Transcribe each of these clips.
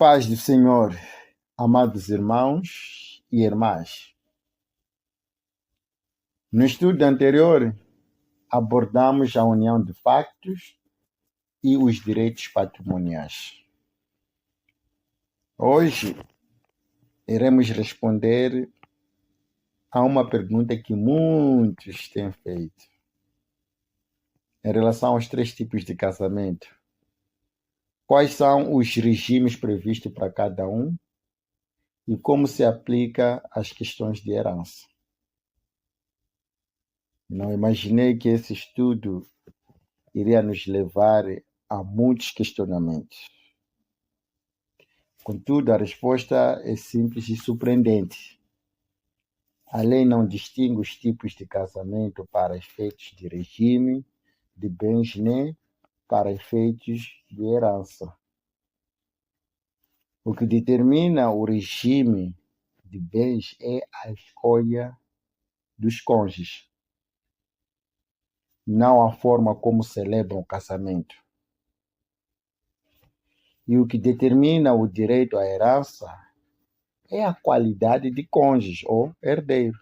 Paz do Senhor, amados irmãos e irmãs. No estudo anterior, abordamos a união de factos e os direitos patrimoniais. Hoje, iremos responder a uma pergunta que muitos têm feito em relação aos 3 tipos de casamento. Quais são os regimes previstos para cada um e como se aplica às questões de herança? Não imaginei que esse estudo iria nos levar a muitos questionamentos. Contudo, a resposta é simples e surpreendente. A lei não distingue os tipos de casamento para efeitos de regime de bens nem para efeitos de herança. O que determina o regime de bens é a escolha dos cônjuges, não a forma como celebram o casamento. E o que determina o direito à herança é a qualidade de cônjuge ou herdeiro,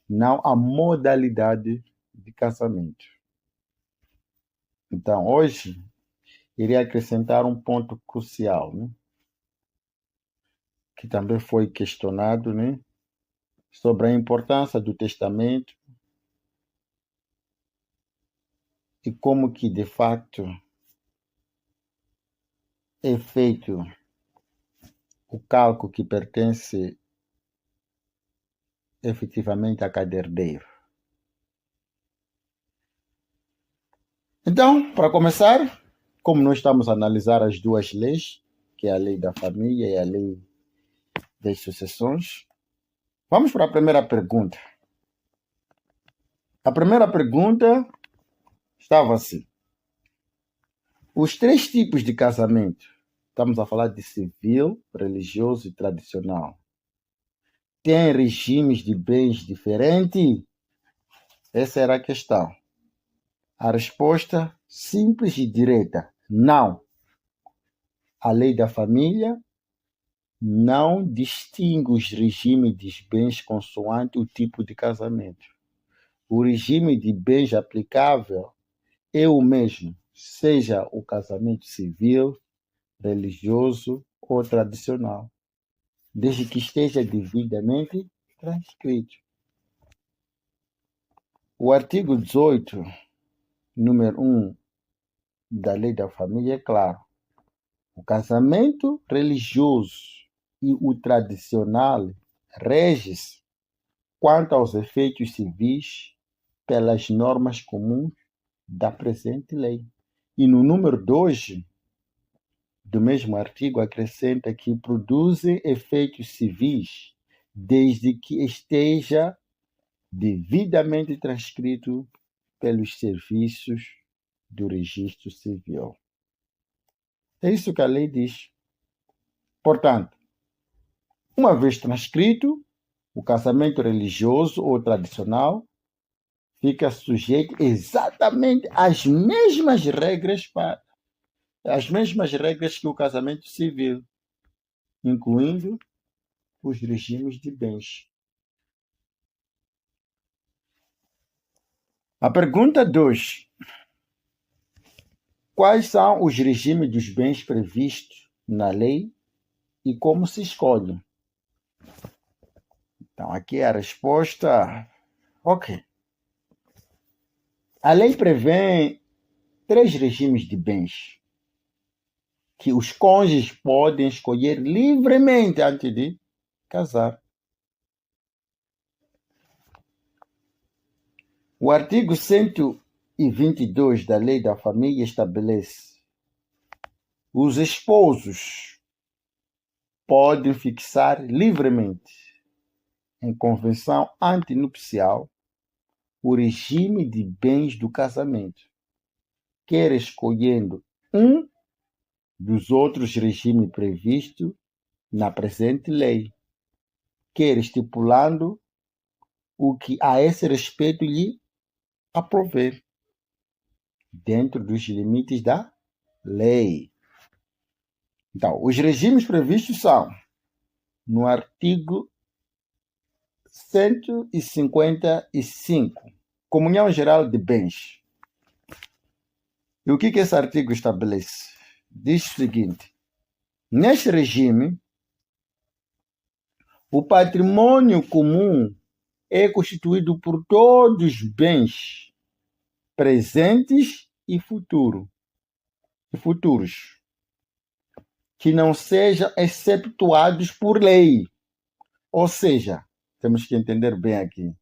não a modalidade de casamento. Então, hoje, irei acrescentar um ponto crucial, que também foi questionado, sobre a importância do testamento e como que, de fato, é feito o cálculo que pertence efetivamente a cada herdeiro. Então, para começar, como nós estamos a analisar as duas leis, que é a lei da família e a lei das sucessões, vamos para a primeira pergunta. A primeira pergunta estava assim: os 3 tipos de casamento, estamos a falar de civil, religioso e tradicional, têm regimes de bens diferentes? Essa era a questão. A resposta simples e direta: não. A lei da família não distingue os regimes de bens consoante o tipo de casamento. O regime de bens aplicável é o mesmo, seja o casamento civil, religioso ou tradicional, desde que esteja devidamente transcrito. O artigo 18, número 1 da Lei da Família é claro. O casamento religioso e o tradicional rege-se, quanto aos efeitos civis, pelas normas comuns da presente lei. E no número 2 do mesmo artigo acrescenta que produzem efeitos civis desde que esteja devidamente transcrito pelos serviços do registro civil. É isso que a lei diz. Portanto, uma vez transcrito, o casamento religioso ou tradicional fica sujeito exatamente às mesmas regras que o casamento civil, incluindo os regimes de bens. A pergunta 2. Quais são os regimes dos bens previstos na lei e como se escolhem? Então, aqui é a resposta. Ok. A lei prevê 3 regimes de bens que os cônjuges podem escolher livremente antes de casar. O artigo 122 da Lei da Família estabelece: os esposos podem fixar livremente, em convenção antinupcial, o regime de bens do casamento, quer escolhendo um dos outros regimes previstos na presente lei, quer estipulando o que a esse respeito lhe aprouver, dentro dos limites da lei. Então, os regimes previstos são, no artigo 155, Comunhão Geral de Bens. E o que esse artigo estabelece? Diz o seguinte: neste regime, o patrimônio comum é constituído por todos os bens presentes e futuros, que não sejam exceptuados por lei. Ou seja, temos que entender bem aqui,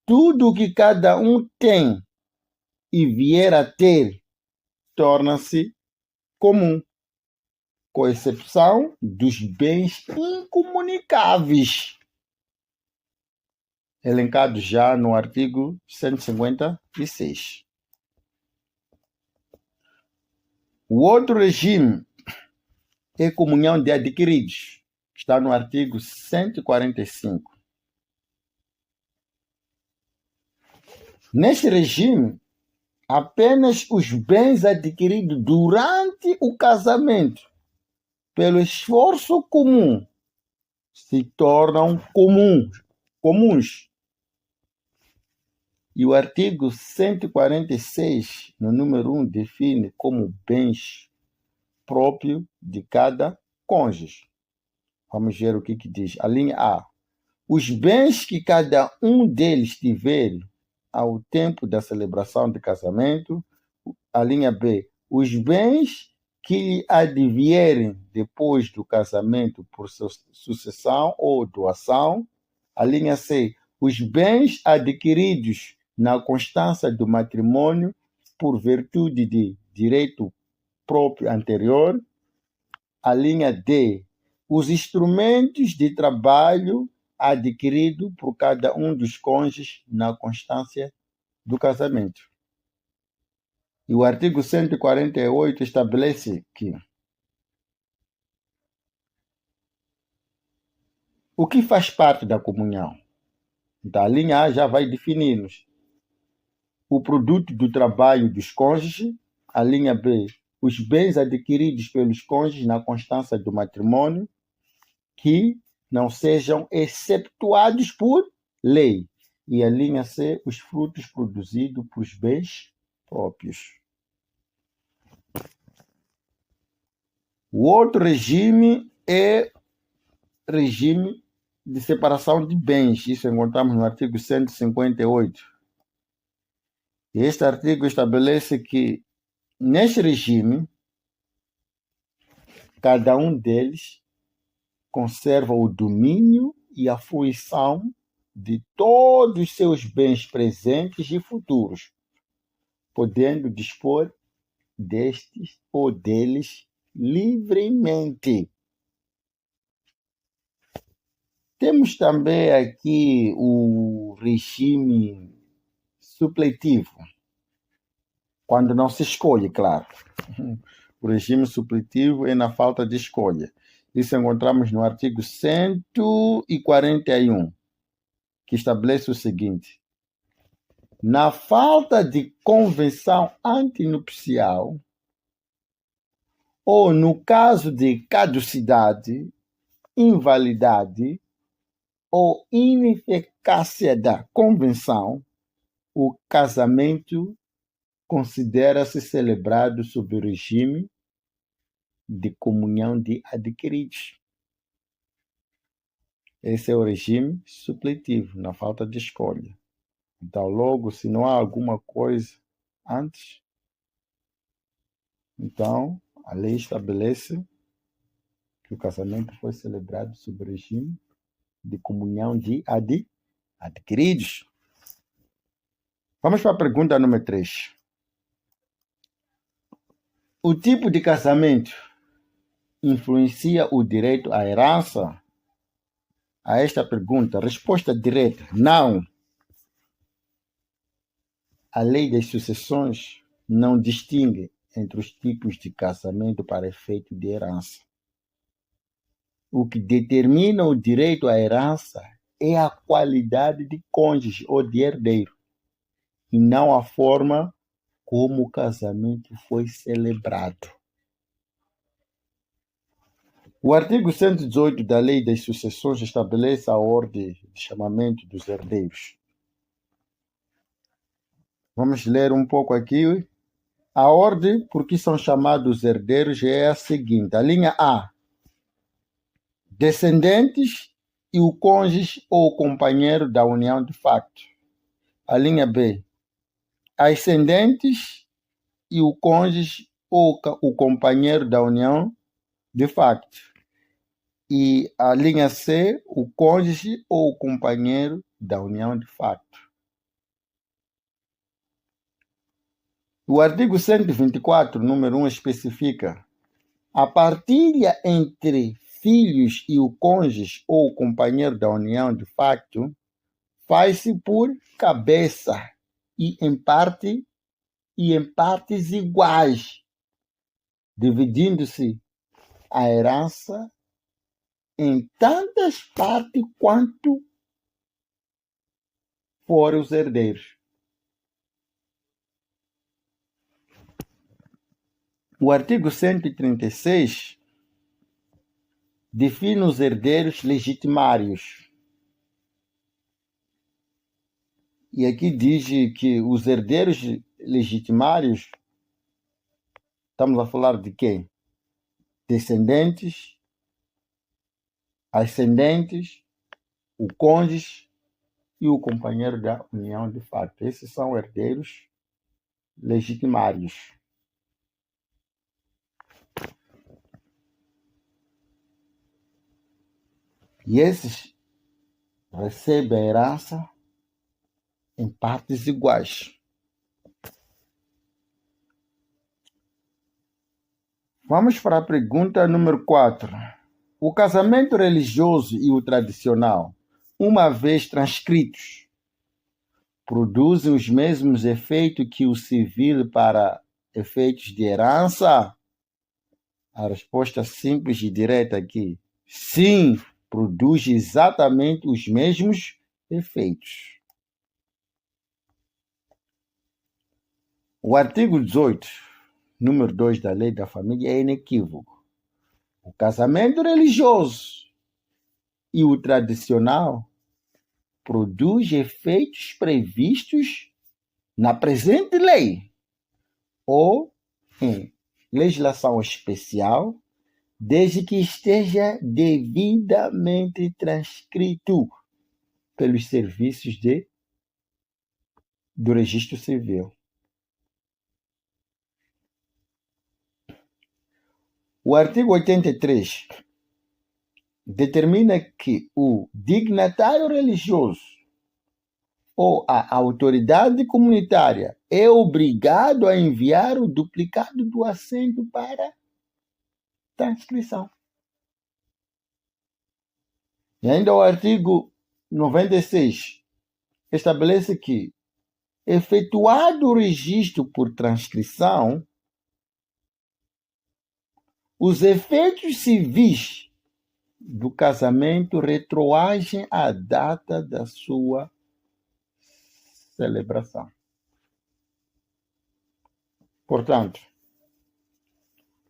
tudo que cada um tem e vier a ter torna-se comum, com exceção dos bens incomunicáveis, elencados já no artigo 156. O outro regime é comunhão de adquiridos, que está no artigo 145. Neste regime, apenas os bens adquiridos durante o casamento, pelo esforço comum, se tornam comuns. E o artigo 146, no número 1, define como bens próprios de cada cônjuge. Vamos ver o que diz. A linha A. Os bens que cada um deles tiver ao tempo da celebração de casamento. A linha B. Os bens que lhe advierem depois do casamento por sucessão ou doação. A linha C. Os bens adquiridos na constância do matrimônio por virtude de direito próprio anterior. A linha D. Os instrumentos de trabalho adquiridos por cada um dos cônjuges na constância do casamento. E o artigo 148 estabelece que o que faz parte da comunhão. Então, a linha A já vai definir-nos o produto do trabalho dos cônjuges. A linha B, os bens adquiridos pelos cônjuges na constância do matrimônio, que não sejam exceptuados por lei. E a linha C, os frutos produzidos por bens próprios. O outro regime é regime de separação de bens. Isso encontramos no artigo 158. Este artigo estabelece que, neste regime, cada um deles conserva o domínio e a fruição de todos os seus bens presentes e futuros, podendo dispor destes ou deles livremente. Temos também aqui o regime supletivo, quando não se escolhe, claro. O regime supletivo é na falta de escolha. Isso encontramos no artigo 141, que estabelece o seguinte: na falta de convenção antinupcial, ou no caso de caducidade, invalidade ou ineficácia da convenção, o casamento considera-se celebrado sob o regime de comunhão de adquiridos. Esse é o regime supletivo, na falta de escolha. Então, logo, se não há alguma coisa antes, então a lei estabelece que o casamento foi celebrado sob o regime de comunhão de adquiridos. Vamos para a pergunta número 3. O tipo de casamento influencia o direito à herança? A esta pergunta, resposta direta: não. A lei das sucessões não distingue entre os tipos de casamento para efeito de herança. O que determina o direito à herança é a qualidade de cônjuge ou de herdeiro, e não a forma como o casamento foi celebrado. O artigo 118 da Lei das Sucessões estabelece a ordem de chamamento dos herdeiros. Vamos ler um pouco aqui. A ordem por que são chamados herdeiros é a seguinte. A linha A. Descendentes e o cônjuge ou companheiro da união de facto. A linha B. Ascendentes e o cônjuge ou o companheiro da união de facto. E a linha C, o cônjuge ou o companheiro da união de facto. O artigo 124, número 1, especifica a partilha entre filhos e o cônjuge ou o companheiro da união de facto faz-se por cabeça e em partes iguais, dividindo-se a herança em tantas partes quanto forem os herdeiros. O artigo 136 define os herdeiros legitimários. E aqui diz que os herdeiros legitimários, estamos a falar de quem? Descendentes, ascendentes, o cônjuge e o companheiro da união de facto. Esses são herdeiros legitimários. E esses recebem a herança em partes iguais. Vamos para a pergunta número 4. O casamento religioso e o tradicional, uma vez transcritos, produzem os mesmos efeitos que o civil para efeitos de herança? A resposta simples e direta aqui. Sim, produz exatamente os mesmos efeitos. O artigo 18, número 2 da Lei da Família é inequívoco. O casamento religioso e o tradicional produz efeitos previstos na presente lei ou em legislação especial, desde que esteja devidamente transcrito pelos serviços do Registro Civil. O artigo 83 determina que o dignatário religioso ou a autoridade comunitária é obrigado a enviar o duplicado do assento para transcrição. E ainda o artigo 96 estabelece que, efetuado o registro por transcrição, os efeitos civis do casamento retroagem à data da sua celebração. Portanto,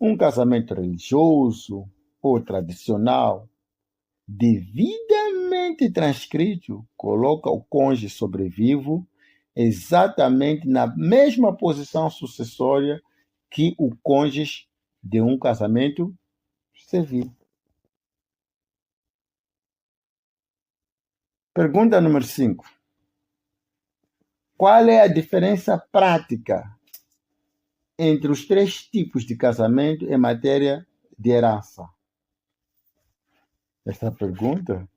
um casamento religioso ou tradicional, devidamente transcrito, coloca o cônjuge sobrevivo exatamente na mesma posição sucessória que o cônjuge de um casamento civil. Pergunta número 5. Qual é a diferença prática entre os 3 tipos de casamento em matéria de herança? Esta pergunta?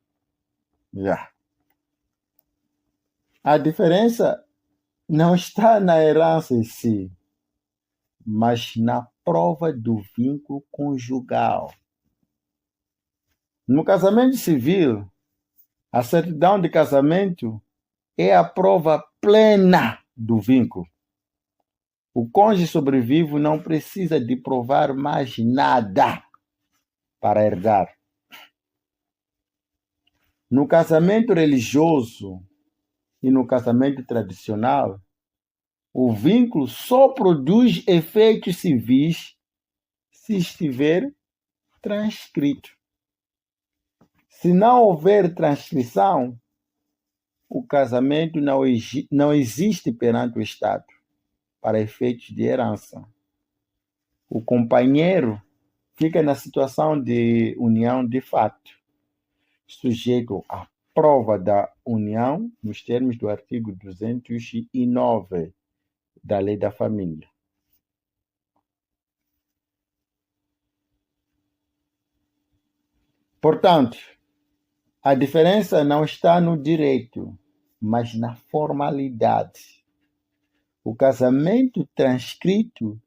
A diferença não está na herança em si, mas na prova do vínculo conjugal. No casamento civil, a certidão de casamento é a prova plena do vínculo. O cônjuge sobrevivo não precisa de provar mais nada para herdar. No casamento religioso e no casamento tradicional, o vínculo só produz efeitos civis se estiver transcrito. Se não houver transcrição, o casamento não existe perante o Estado para efeitos de herança. O companheiro fica na situação de união de fato, sujeito à prova da união nos termos do artigo 209 da Lei da Família. Portanto, a diferença não está no direito, mas na formalidade. O casamento transcrito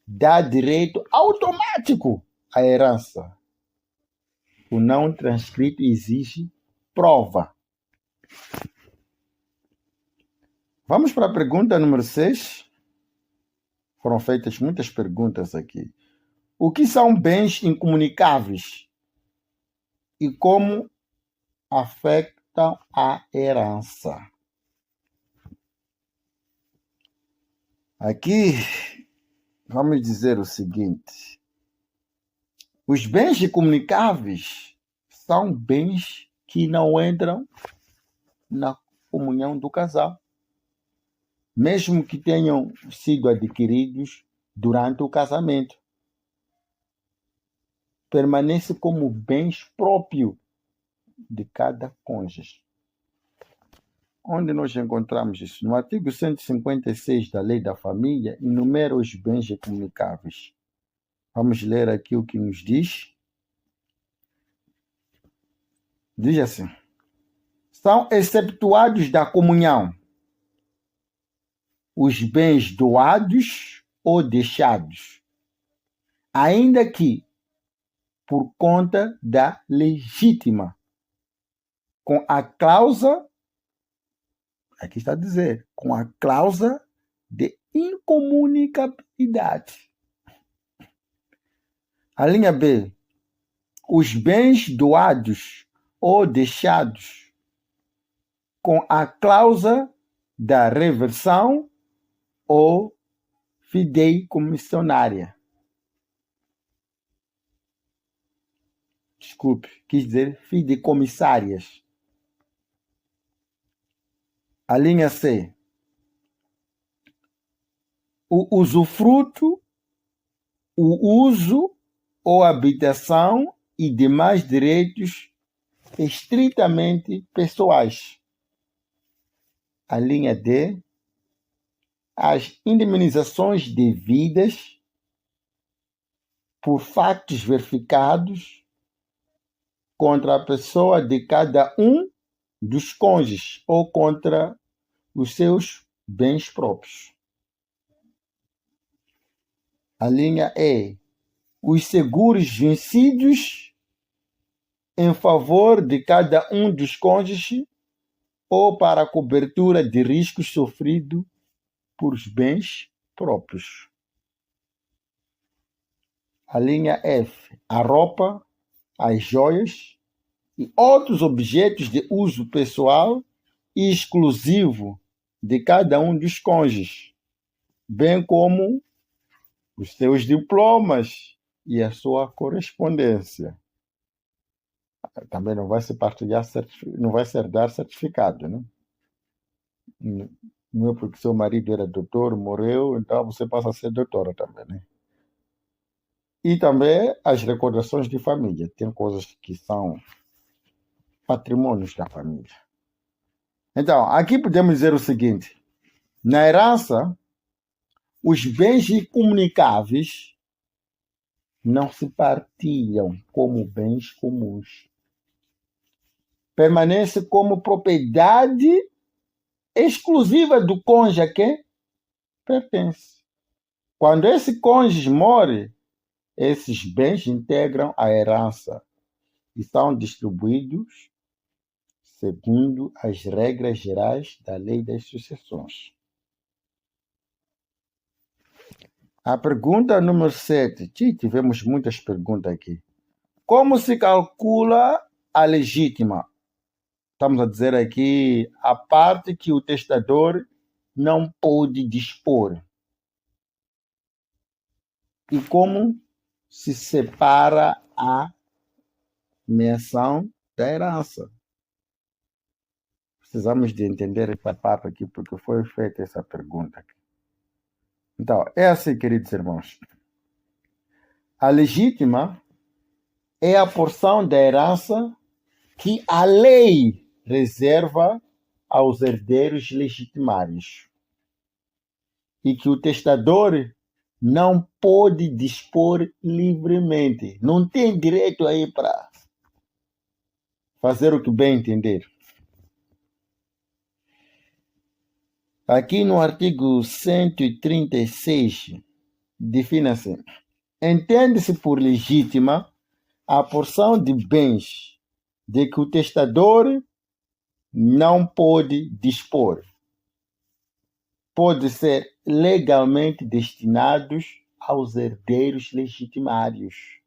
dá direito automático à herança. O não transcrito exige prova. Vamos para a pergunta número 6. Foram feitas muitas perguntas aqui. O que são bens incomunicáveis e como afetam a herança? Aqui, vamos dizer o seguinte. Os bens incomunicáveis são bens que não entram na comunhão do casal, mesmo que tenham sido adquiridos durante o casamento. Permanece como bens próprios de cada cônjuge. Onde nós encontramos isso? No artigo 156 da Lei da Família, enumera os bens incomunicáveis. Vamos ler aqui o que nos diz. Diz assim: são exceptuados da comunhão os bens doados ou deixados, ainda que por conta da legítima, com a cláusula, aqui está a dizer, com a cláusula de incomunicabilidade. A linha B, os bens doados ou deixados, com a cláusula da reversão ou fideicomissionária. Desculpe, quis dizer fideicomissárias. A linha C, o usufruto, o uso ou habitação e demais direitos estritamente pessoais. A linha D, as indemnizações devidas por factos verificados contra a pessoa de cada um dos cônjuges ou contra os seus bens próprios. A linha E, os seguros vencidos em favor de cada um dos cônjuges ou para a cobertura de riscos sofridos por os bens próprios. A linha F, a roupa, as joias e outros objetos de uso pessoal e exclusivo de cada um dos cônjuges, bem como os seus diplomas e a sua correspondência. Também não vai se partilhar, não vai ser dar certificado, né? Não é porque seu marido era doutor, morreu, então você passa a ser doutora também, né? E também as recordações de família. Tem coisas que são patrimônios da família. Então, aqui podemos dizer o seguinte. Na herança, os bens incomunicáveis não se partilham como bens comuns. Permanece como propriedade exclusiva do cônjuge a quem pertence. Quando esse cônjuge morre, esses bens integram a herança e são distribuídos segundo as regras gerais da Lei das Sucessões. A pergunta número 7. Tivemos muitas perguntas aqui. Como se calcula a legítima? Estamos a dizer aqui a parte que o testador não pode dispor. E como se separa a menção da herança. Precisamos de entender essa parte aqui, porque foi feita essa pergunta aqui. Então, é assim, queridos irmãos. A legítima é a porção da herança que a lei reserva aos herdeiros legitimários e que o testador não pode dispor livremente. Não tem direito aí para fazer o que bem entender. Aqui no artigo 136, define assim: entende-se por legítima a porção de bens de que o testador não pode dispor. Pode ser legalmente destinados aos herdeiros legitimários.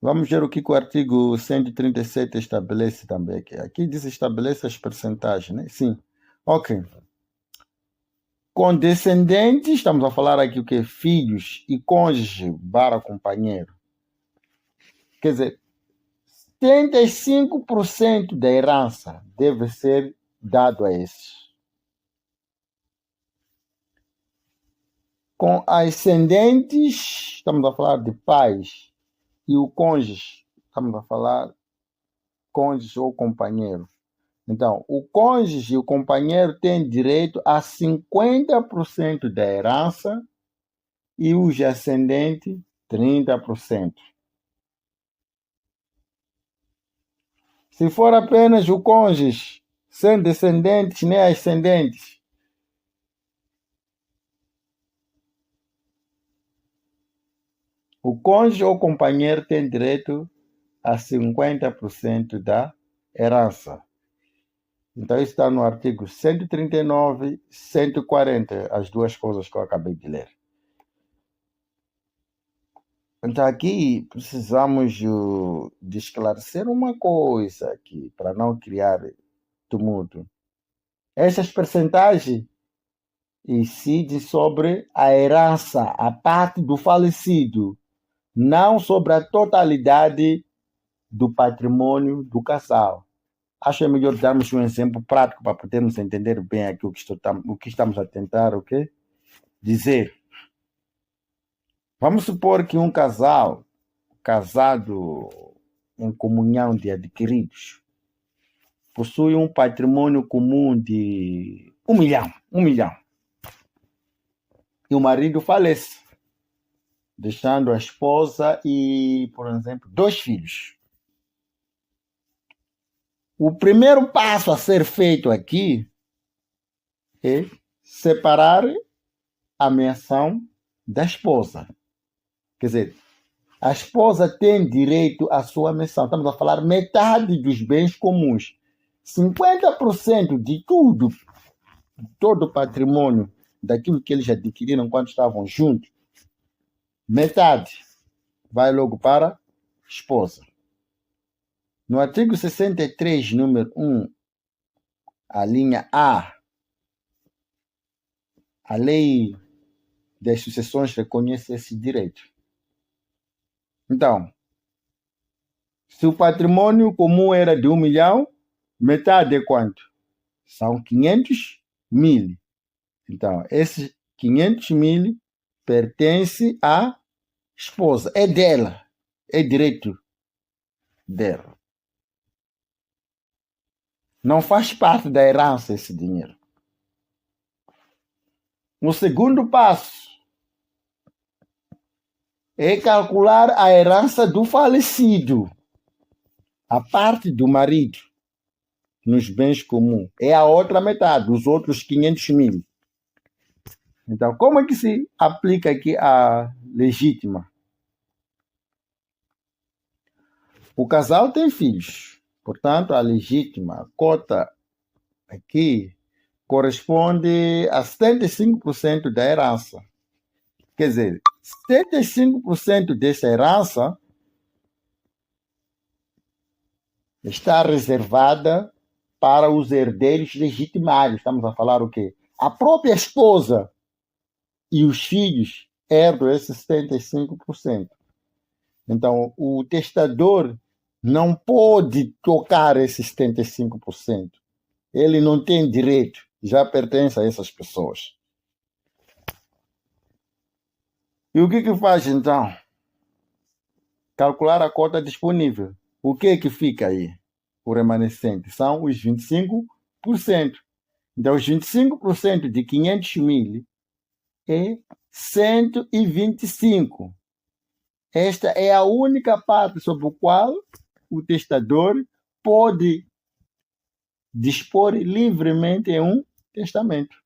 Vamos ver o que o artigo 137 estabelece também. Aqui diz estabelece as percentagens, né? Sim. Ok. Com descendentes, estamos a falar aqui o que? Filhos e cônjuge / companheiro. Quer dizer, 75% da herança deve ser dado a esses. Com ascendentes, estamos a falar de pais, e o cônjuge, estamos a falar cônjuge ou companheiro. Então, o cônjuge e o companheiro têm direito a 50% da herança e os ascendentes 30%. Se for apenas o cônjuge, sem descendentes nem ascendentes, o cônjuge ou companheiro tem direito a 50% da herança. Então, isso está no artigo 139 e 140, as duas coisas que eu acabei de ler. Então, aqui precisamos de esclarecer uma coisa aqui, para não criar tumulto. Essas percentagens incidem sobre a herança, a parte do falecido, não sobre a totalidade do patrimônio do casal. Acho melhor darmos um exemplo prático para podermos entender bem aqui o que estamos a tentar dizer. Vamos supor que um casal casado em comunhão de adquiridos possui um patrimônio comum de 1 milhão. E o marido falece, deixando a esposa e, por exemplo, 2 filhos. O primeiro passo a ser feito aqui é separar a menção da esposa. Quer dizer, a esposa tem direito à sua menção. Estamos a falar metade dos bens comuns. 50% de tudo, todo o patrimônio, daquilo que eles adquiriram quando estavam juntos, metade vai logo para a esposa. No artigo 63, número 1, a linha A, a lei das sucessões reconhece esse direito. Então, se o patrimônio comum era de 1 milhão, metade é quanto? São 500 mil. Então, esses 500 mil pertence à esposa. É dela. É direito dela. Não faz parte da herança esse dinheiro. O segundo passo é calcular a herança do falecido. A parte do marido nos bens comuns é a outra metade, os outros 500 mil. Então, como é que se aplica aqui a legítima? O casal tem filhos. Portanto, a legítima, a cota aqui, corresponde a 75% da herança. Quer dizer, 75% dessa herança está reservada para os herdeiros legitimários. Estamos a falar o quê? A própria esposa e os filhos herdam esses 75%. Então, o testador não pode tocar esses 75%. Ele não tem direito, já pertence a essas pessoas. E o que faz, então? Calcular a cota disponível. O que fica aí? O remanescente são os 25%. Então, os 25% de 500 mil é 125. Esta é a única parte sobre a qual o testador pode dispor livremente em um testamento.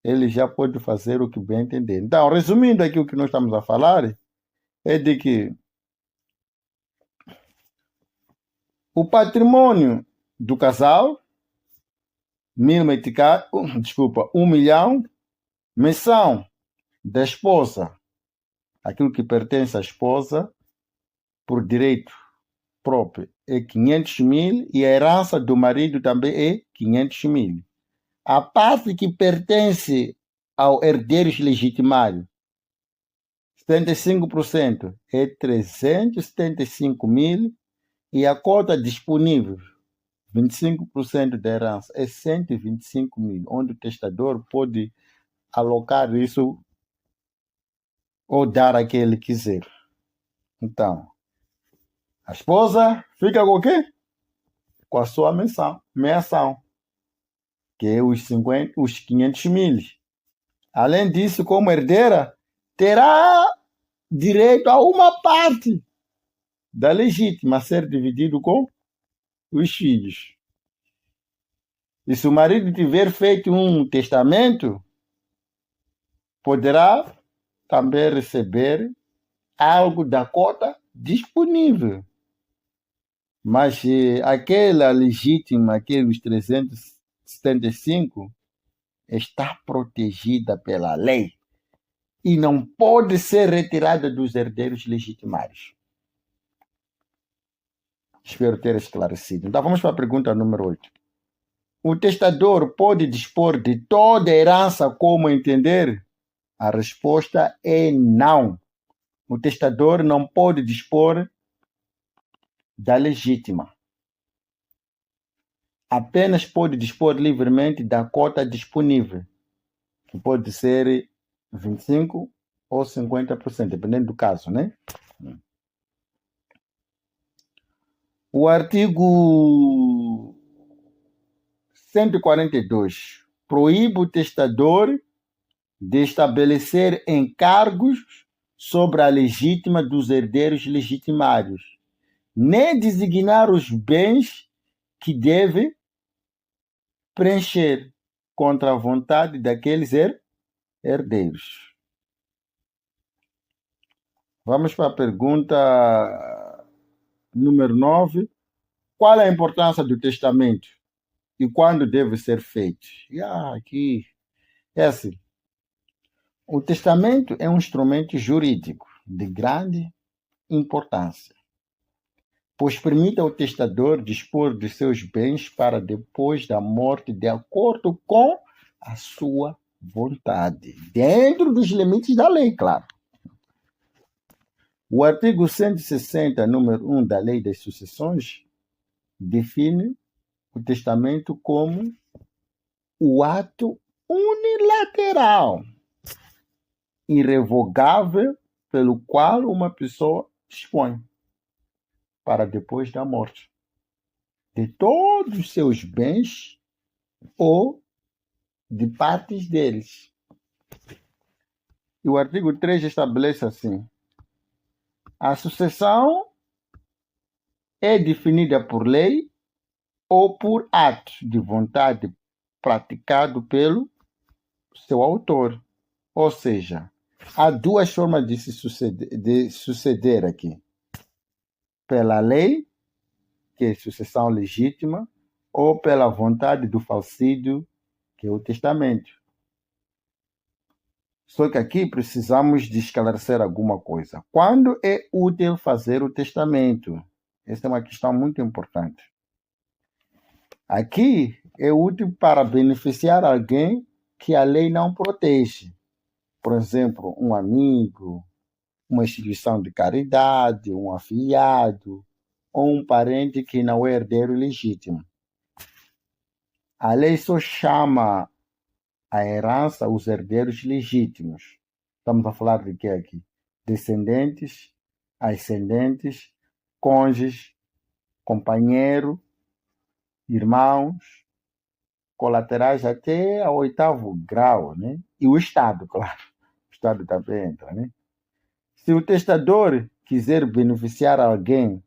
Ele já pode fazer o que bem entender. Então, resumindo aqui o que nós estamos a falar, é de que o patrimônio do casal, 1 milhão, menção da esposa, aquilo que pertence à esposa, por direito próprio, é 500 mil e a herança do marido também é 500 mil. A parte que pertence ao herdeiro legitimário, 75%, é 375 mil e a cota disponível, 25% da herança, é 125 mil, onde o testador pode alocar isso ou dar a quem ele quiser. Então, a esposa fica com o quê? Com a sua menção, que é os 500 mil. Além disso, como herdeira, terá direito a uma parte da legítima a ser dividido com os filhos. E se o marido tiver feito um testamento, poderá também receber algo da cota disponível. Mas aquela legítima, aqueles 375, está protegida pela lei e não pode ser retirada dos herdeiros legitimários. Espero ter esclarecido. Então vamos para a pergunta número 8. O testador pode dispor de toda a herança como entender? A resposta é não. O testador não pode dispor da legítima. Apenas pode dispor livremente da cota disponível, que pode ser 25% ou 50%, dependendo do caso, né? O artigo 142 proíbe o testador de estabelecer encargos sobre a legítima dos herdeiros legitimários, nem designar os bens que deve preencher contra a vontade daqueles herdeiros. Vamos para a pergunta número 9. Qual é a importância do testamento e quando deve ser feito? Aqui é assim. O testamento é um instrumento jurídico de grande importância, pois permite ao testador dispor de seus bens para depois da morte de acordo com a sua vontade, dentro dos limites da lei, claro. O artigo 160, número 1 da Lei das Sucessões, define o testamento como o ato unilateral, irrevogável, pelo qual uma pessoa dispõe, para depois da morte, de todos os seus bens ou de partes deles. E o artigo 3 estabelece assim: a sucessão é definida por lei ou por ato de vontade praticado pelo seu autor. Ou seja, há duas formas de suceder aqui. Pela lei, que é sucessão legítima, ou pela vontade do falecido, que é o testamento. Só que aqui precisamos de esclarecer alguma coisa. Quando é útil fazer o testamento? Essa é uma questão muito importante. Aqui é útil para beneficiar alguém que a lei não protege. Por exemplo, um amigo, uma instituição de caridade, um afiliado ou um parente que não é herdeiro legítimo. A lei só chama a herança os herdeiros legítimos. Estamos a falar de quê aqui? Descendentes, ascendentes, cônjuges, companheiro, irmãos, colaterais até ao 8º grau, né? E o Estado, claro. O Estado também entra, né? Se o testador quiser beneficiar alguém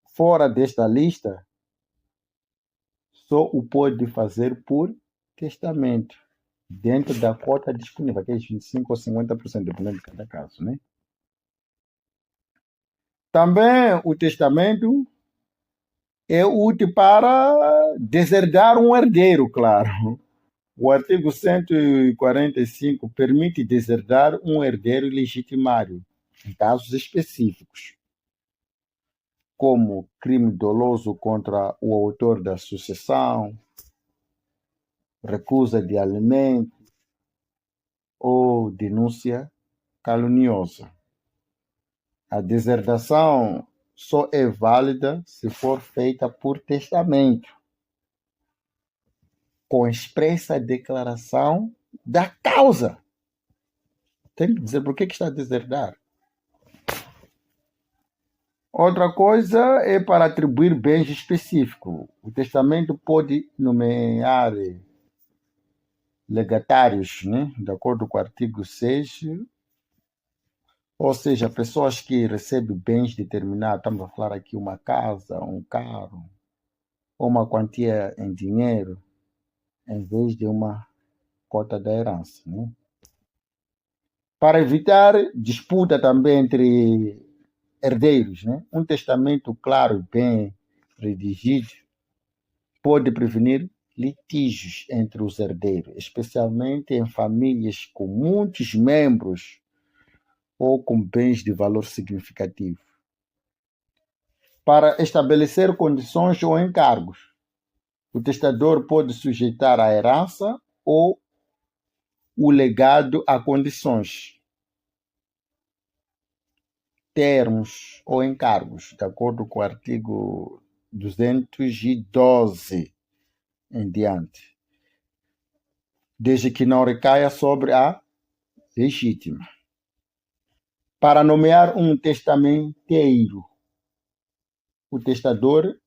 fora desta lista, só o pode fazer por testamento, dentro da cota disponível, que é 25% ou 50%, dependendo de cada caso, né? Também o testamento é útil para deserdar um herdeiro, claro. O artigo 145 permite deserdar um herdeiro legitimário, em casos específicos, como crime doloso contra o autor da sucessão, recusa de alimento ou denúncia caluniosa. A deserdação só é válida se for feita por testamento, com expressa declaração da causa. Tem que dizer por que está a deserdar. Outra coisa é para atribuir bens específicos. O testamento pode nomear legatários, né? De acordo com o artigo 6, ou seja, pessoas que recebem bens determinados, estamos a falar aqui uma casa, um carro, ou uma quantia em dinheiro, em vez de uma cota da herança, né? Para evitar disputa também entre herdeiros, né? Um testamento claro e bem redigido pode prevenir litígios entre os herdeiros, especialmente em famílias com muitos membros ou com bens de valor significativo. Para estabelecer condições ou encargos, o testador pode sujeitar a herança ou o legado a condições, termos ou encargos, de acordo com o artigo 212 em diante, desde que não recaia sobre a legítima. Para nomear um testamenteiro, o testador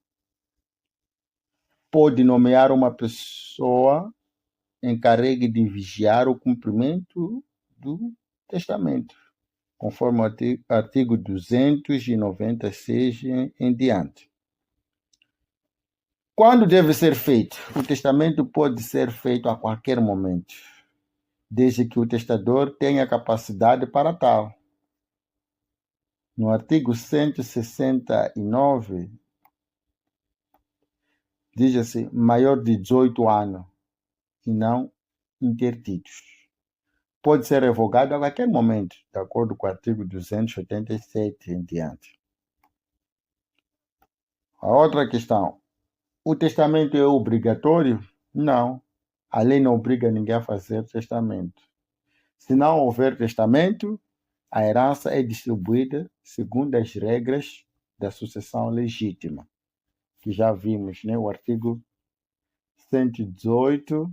pode nomear uma pessoa encarregue de vigiar o cumprimento do testamento, conforme o artigo 296 em diante. Quando deve ser feito? O testamento pode ser feito a qualquer momento, desde que o testador tenha capacidade para tal. No artigo 169, diz assim, maior de 18 anos e não interditos. Pode ser revogado a qualquer momento, de acordo com o artigo 287 em diante. A outra questão, o testamento é obrigatório? Não. A lei não obriga ninguém a fazer testamento. Se não houver testamento, a herança é distribuída segundo as regras da sucessão legítima, que já vimos, né? O artigo 118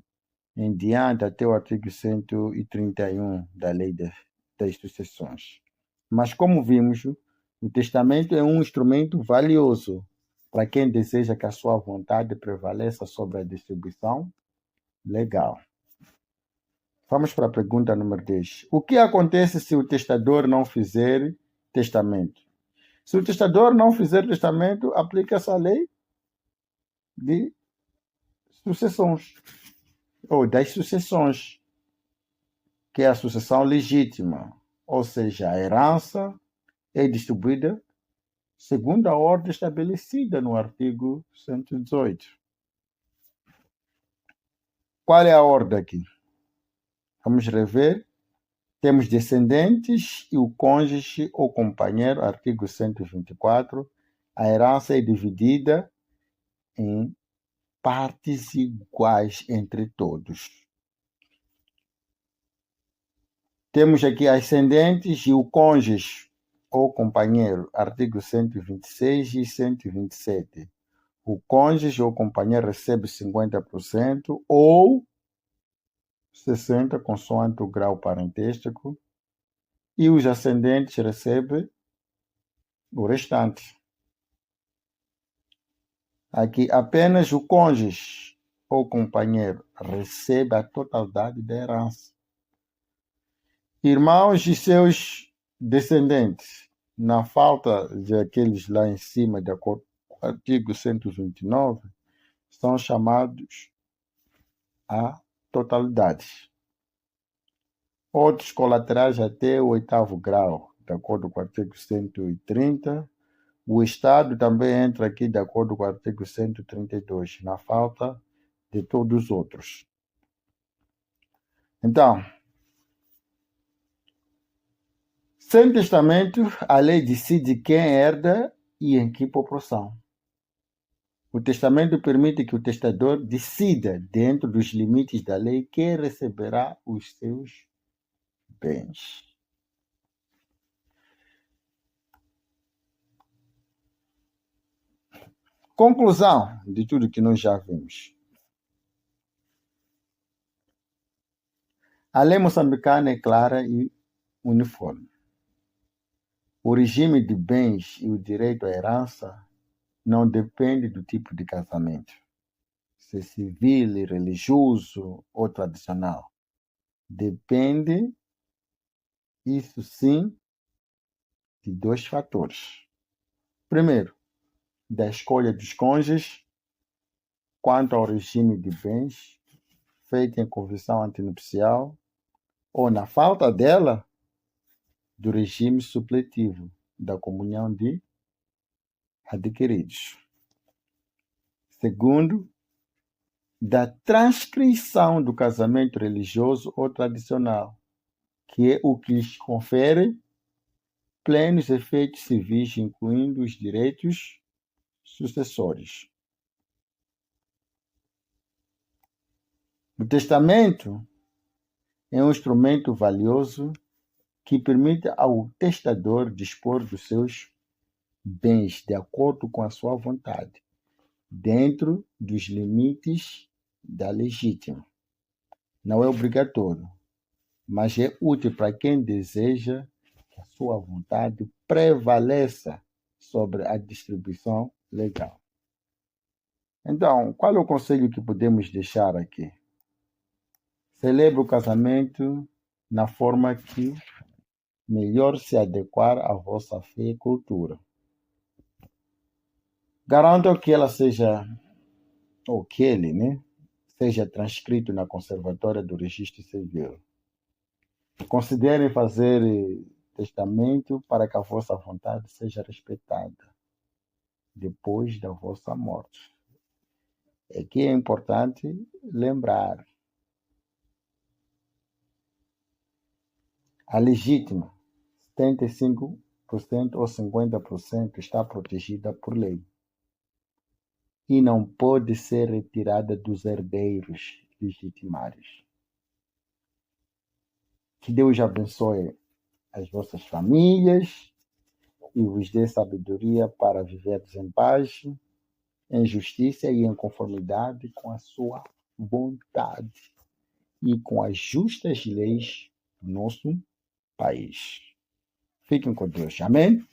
em diante até o artigo 131 da Lei das Sucessões. Mas, como vimos, o testamento é um instrumento valioso para quem deseja que a sua vontade prevaleça sobre a distribuição legal. Vamos para a pergunta número 10. O que acontece se o testador não fizer testamento? Se o testador não fizer testamento, aplica-se a lei de sucessões, ou das sucessões, que é a sucessão legítima, ou seja, a herança é distribuída segundo a ordem estabelecida no artigo 118. Qual é a ordem aqui? Vamos rever. Temos descendentes e o cônjuge ou companheiro, artigo 124. A herança é dividida em partes iguais entre todos. Temos aqui ascendentes e o cônjuge. ou companheiro, artigo 126 e 127. O cônjuge ou companheiro recebe 50% ou 60%, consoante o grau parentesco, e os ascendentes recebem o restante. Aqui, apenas o cônjuge ou companheiro recebe a totalidade da herança. Irmãos e seus descendentes, na falta de aqueles lá em cima, de acordo com o artigo 129, são chamados a totalidade. Outros colaterais até o 8º grau, de acordo com o artigo 130. O Estado também entra aqui de acordo com o artigo 132, na falta de todos os outros. Então, sem testamento, a lei decide quem herda e em que proporção. O testamento permite que o testador decida, dentro dos limites da lei, quem receberá os seus bens. Conclusão de tudo que nós já vimos. A lei moçambicana é clara e uniforme. O regime de bens e o direito à herança não depende do tipo de casamento, se civil, religioso ou tradicional. Depende, isso sim, de 2 fatores. Primeiro, da escolha dos cônjuges quanto ao regime de bens feito em convenção antinupcial ou, na falta dela, do regime supletivo da comunhão de adquiridos. Segundo, da transcrição do casamento religioso ou tradicional, que é o que lhes confere plenos efeitos civis, incluindo os direitos sucessórios. O testamento é um instrumento valioso que permite ao testador dispor dos seus bens de acordo com a sua vontade, dentro dos limites da legítima. Não é obrigatório, mas é útil para quem deseja que a sua vontade prevaleça sobre a distribuição legal. Então, qual é o conselho que podemos deixar aqui? Celebre o casamento na forma que melhor se adequar à vossa fé e cultura. Garantam que ela seja, ou que ele, seja transcrito na conservatória do registro civil. Considerem fazer testamento para que a vossa vontade seja respeitada depois da vossa morte. Aqui é importante lembrar: a legítima, 75% ou 50%, está protegida por lei e não pode ser retirada dos herdeiros legitimários. Que Deus abençoe as vossas famílias e vos dê sabedoria para viverdes em paz, em justiça e em conformidade com a sua vontade e com as justas leis do nosso país. Fiquem com Deus. Amém?